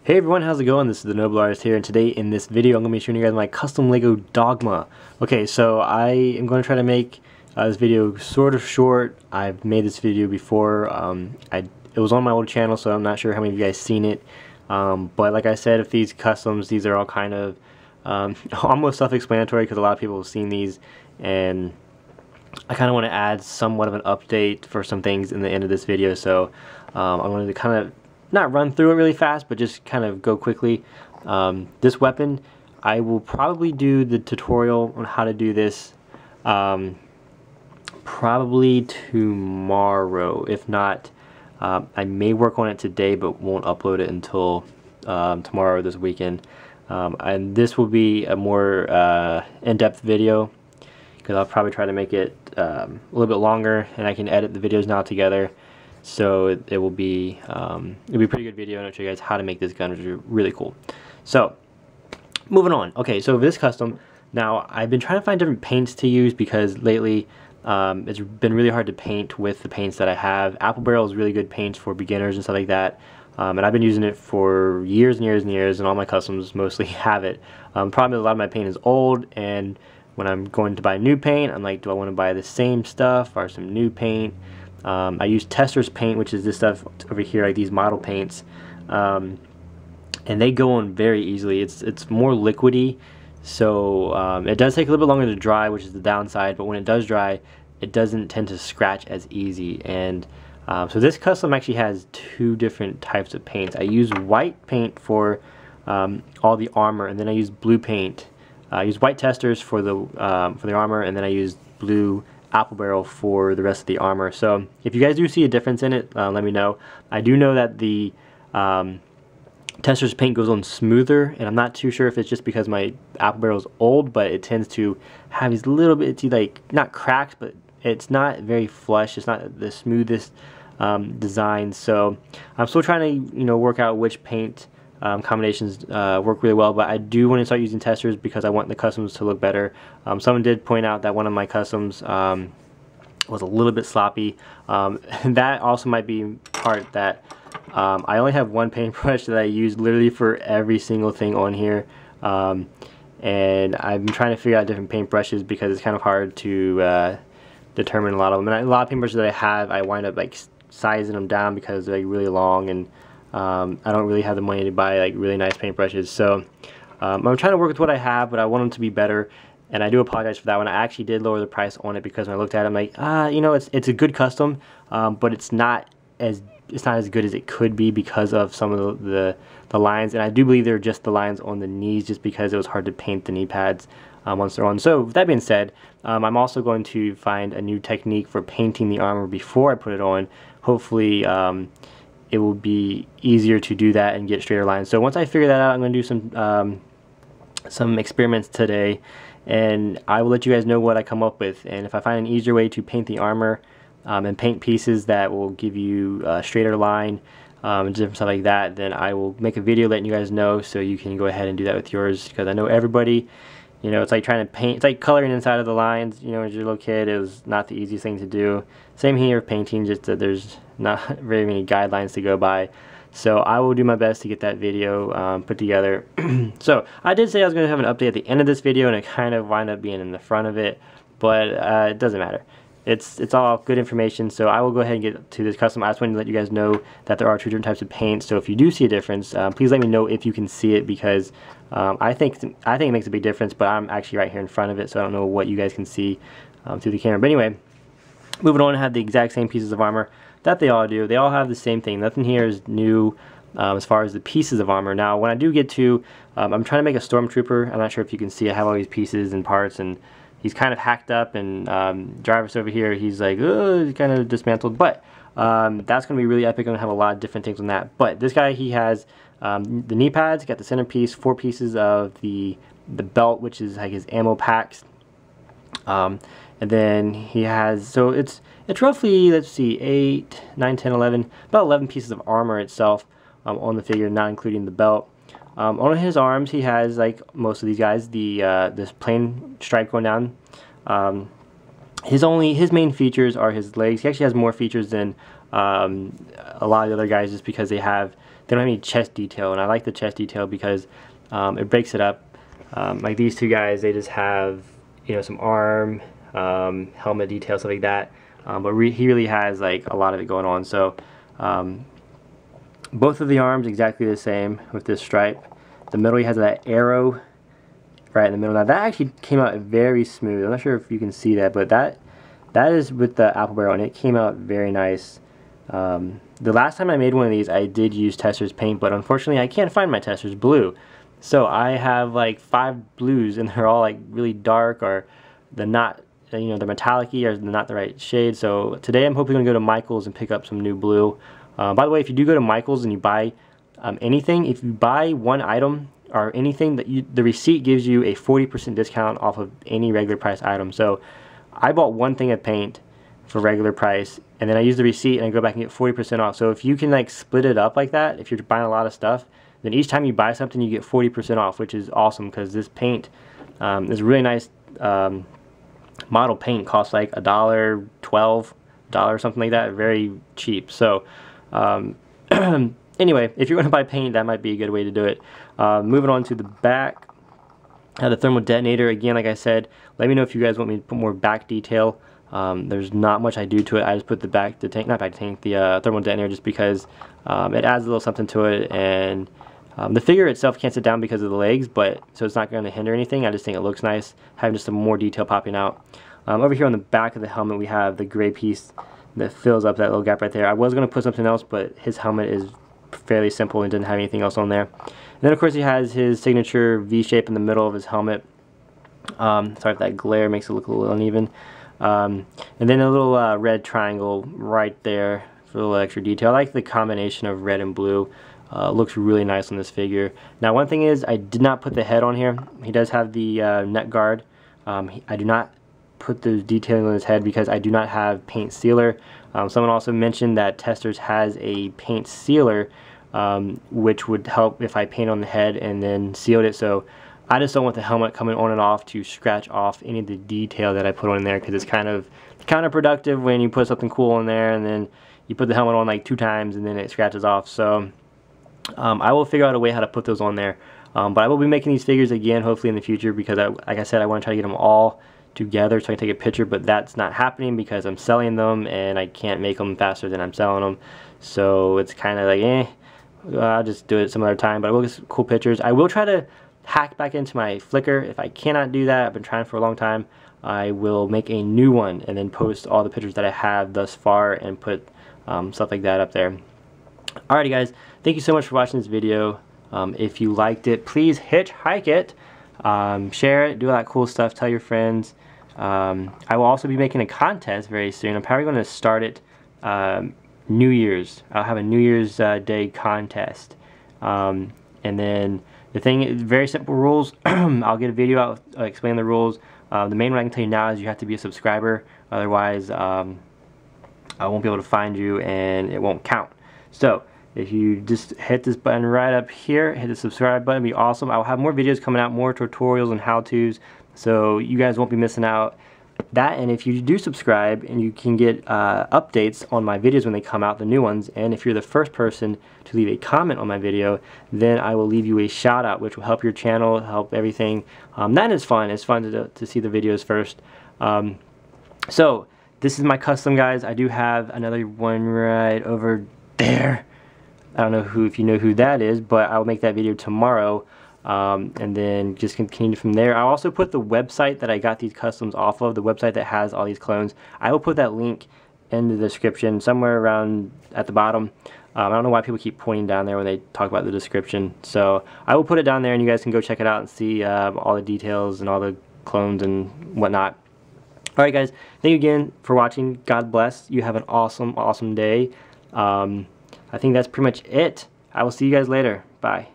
Hey everyone, how's it going? This is the Noble Artist here, and today in this video I'm going to be showing you guys my custom Lego Dogma. Okay, so I am going to try to make this video sort of short. I've made this video before. It was on my old channel, so I'm not sure how many of you guys seen it. But like I said, if these customs, these are all kind of almost self-explanatory because a lot of people have seen these, and I kind of want to add somewhat of an update for some things in the end of this video. So I'm going to kind of not run through it really fast, but just kind of go quickly. This weapon, I will probably do the tutorial on how to do this probably tomorrow. If not, I may work on it today, but won't upload it until tomorrow or this weekend. And this will be a more in-depth video, because I'll probably try to make it a little bit longer, and I can edit the videos now together. So it will be a pretty good video, and I'll show you guys how to make this gun, which is really cool. So moving on. Okay, so this custom, now I've been trying to find different paints to use because lately it's been really hard to paint with the paints that I have. Apple Barrel is really good paints for beginners and stuff like that, and I've been using it for years and years and years, and all my customs mostly have it. Problem is, a lot of my paint is old, and when I'm going to buy new paint, I'm like, do I want to buy the same stuff or some new paint? I use Tester's paint, which is this stuff over here, like these model paints, and they go on very easily. It's more liquidy, so it does take a little bit longer to dry, which is the downside, but when it does dry, it doesn't tend to scratch as easy. And so this custom actually has two different types of paints. I use white paint for all the armor, and then I use blue paint. I use white Testers for the armor, and then I use blue Apple Barrel for the rest of the armor. So if you guys do see a difference in it, let me know. I do know that the Tester's paint goes on smoother, and I'm not too sure if it's just because my Apple Barrel is old, but it tends to have these little bit, like, not cracked, but it's not very flush. It's not the smoothest design. So I'm still trying to work out which paint combinations work really well, but I do want to start using Testers because I want the customs to look better. Someone did point out that one of my customs was a little bit sloppy. That also might be part that I only have one paintbrush that I use literally for every single thing on here, and I've been trying to figure out different paintbrushes because it's kind of hard to determine a lot of them. And a lot of paintbrushes that I have, I wind up like sizing them down because they're like really long, and I don't really have the money to buy like really nice paintbrushes. So I'm trying to work with what I have, but I want them to be better, and I do apologize for that one. I actually did lower the price on it because when I looked at it, I'm like, it's a good custom, but it's not as good as it could be because of some of the lines, and I do believe they're just the lines on the knees, just because it was hard to paint the knee pads once they're on. So with that being said, I'm also going to find a new technique for painting the armor before I put it on. Hopefully it will be easier to do that and get straighter lines. So once I figure that out, I'm going to do some experiments today, and I will let you guys know what I come up with. And if I find an easier way to paint the armor and paint pieces that will give you a straighter line and different stuff like that, then I will make a video letting you guys know, so you can go ahead and do that with yours. Because I know everybody, it's like trying to paint, it's like coloring inside of the lines. As you're a little kid, it was not the easiest thing to do. Same here, painting, just that there's not very many guidelines to go by. So I will do my best to get that video put together. So I did say I was going to have an update at the end of this video, and it kind of wound up being in the front of it, but it doesn't matter. It's all good information. So I will go ahead and get to this custom. I just wanted to let you guys know that there are two different types of paint. So if you do see a difference, please let me know if you can see it, because I think it makes a big difference, but I'm actually right here in front of it, so I don't know what you guys can see through the camera. But anyway, moving on, I have the exact same pieces of armor that they all do. They all have the same thing. Nothing here is new as far as the pieces of armor. Now, when I do get to, I'm trying to make a stormtrooper. I'm not sure if you can see, I have all these pieces and parts, and he's kind of hacked up, and Jarvis over here, he's like, he's kind of dismantled, but that's going to be really epic. I'm going to have a lot of different things on that. But this guy, he has the knee pads, got the centerpiece, 4 pieces of the belt, which is like his ammo packs, and then he has, so it's roughly, let's see, 8, 9, 10, 11, about 11 pieces of armor itself on the figure, not including the belt. On his arms, he has, like most of these guys, this plain stripe going down. His main features are his legs. He actually has more features than a lot of the other guys, just because they have they don't have any chest detail, and I like the chest detail because it breaks it up. Like these two guys, they just have, you know, some arm, helmet detail, stuff like that. But he really has like a lot of it going on. So both of the arms exactly the same with this stripe. The middle, he has that arrow right in the middle. Now that actually came out very smooth. I'm not sure if you can see that, but that is with the apple barrel, and it came out very nice. The last time I made one of these, I did use Tesser's paint, but unfortunately I can't find my Tesser's blue. So I have like 5 blues, and they're all like really dark, or they're not, you know, they're metallic-y, or they're not the right shade. So today I'm hoping to go to Michael's and pick up some new blue. By the way, if you do go to Michael's and you buy anything, if you buy one item or anything, the receipt gives you a 40% discount off of any regular price item. So I bought one thing of paint for regular price, and then I use the receipt and I go back and get 40% off. So if you can like split it up like that, if you're buying a lot of stuff, then each time you buy something you get 40% off, which is awesome, because this paint is really nice. Model paint costs like $1, $12, something like that, very cheap. So anyway, if you're going to buy paint, that might be a good way to do it. Moving on to the back, the thermal detonator. Again, like I said, let me know if you guys want me to put more back detail. There's not much I do to it. I just put the the thermal detonator, just because it adds a little something to it, and the figure itself can't sit down because of the legs, but so it's not going to hinder anything. I just think it looks nice having just some more detail popping out. Over here on the back of the helmet, we have the gray piece that fills up that little gap right there. I was going to put something else, but his helmet is fairly simple and doesn't have anything else on there. And then of course he has his signature V shape in the middle of his helmet. Sorry if that glare makes it look a little uneven. And then a little red triangle right there for a little extra detail. I like the combination of red and blue. Looks really nice on this figure. Now one thing is, I did not put the head on here. He does have the neck guard. I do not put the detailing on his head because I do not have paint sealer. Someone also mentioned that Testers has a paint sealer, which would help if I paint on the head and then sealed it. So I just don't want the helmet coming on and off to scratch off any of the detail that I put on there, because it's kind of counterproductive when you put something cool on there and then you put the helmet on like 2 times and then it scratches off. So I will figure out a way how to put those on there. But I will be making these figures again, hopefully in the future, because like I said, I want to try to get them all together so I can take a picture, but that's not happening because I'm selling them and I can't make them faster than I'm selling them. So it's kind of like, I'll just do it some other time, but I will get some cool pictures. I will try to hack back into my Flickr. If I cannot do that, I've been trying for a long time, I will make a new one and then post all the pictures that I have thus far and put stuff like that up there. Alrighty guys, thank you so much for watching this video. If you liked it, please hitchhike it, share it, do all that cool stuff, tell your friends. I will also be making a contest very soon. I'm probably going to start it New Year's. I'll have a New Year's Day contest. And then the thing is, very simple rules. I'll get a video out explaining the rules. The main one I can tell you now is you have to be a subscriber, otherwise I won't be able to find you and it won't count. So if you just hit this button right up here, hit the subscribe button, it'd be awesome. I'll have more videos coming out, more tutorials and how-tos, so you guys won't be missing out. That, and if you do subscribe, and you can get updates on my videos when they come out, the new ones, and if you're the first person to leave a comment on my video, then I will leave you a shout out, which will help your channel, help everything. That is fun. It's fun to see the videos first. So this is my custom, guys. I do have another one right over there. I don't know if you know who that is, but I'll make that video tomorrow. And then just continue from there. I'll also put the website that I got these customs off of, the website that has all these clones. I will put that link in the description, somewhere around at the bottom. I don't know why people keep pointing down there when they talk about the description. So I will put it down there, and you guys can go check it out and see all the details and all the clones and whatnot. Alright guys, thank you again for watching. God bless. You have an awesome, awesome day. I think that's pretty much it. I will see you guys later. Bye.